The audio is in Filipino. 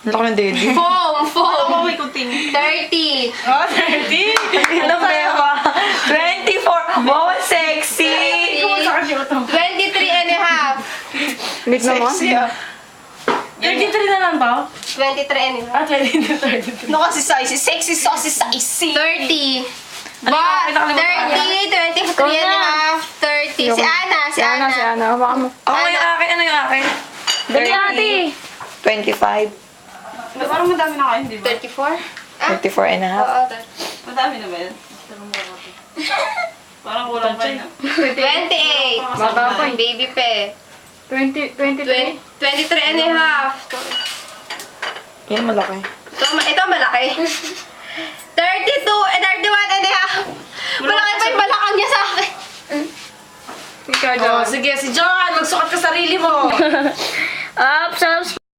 Laki ng dede. Foam! Ako may kuting. 30! Oh, 30! Ano ba? 24! Wow, sexy! Kumusakit yung ito. 23 and a half! Lit naman. Sexy ah. 33 na lang to? 23 and a half. Ah, 20 na 33. Ano kasi size? Sexy sauce size. 30! Ano Ba, yung 30, 23 and a half, 30. Si Ana, si Ana. Si Ana. Hawakan mo. Ako yung akin. Ano yung akin? Dali ate. 25. Parang madami na kayo, di ba? 34? 24 and a half. Oo, Madami na ba yan? Parang kulang pa yun. 28. Baba pa. Baby pe. 23. 23 and a half. Yan, malaki. Ito malaki. 32 and 31 and a half. Malaki pa yung balakang niya sa akin. Ikaw, John. Sige, si John, magsukat ka sarili mo. Up, subs.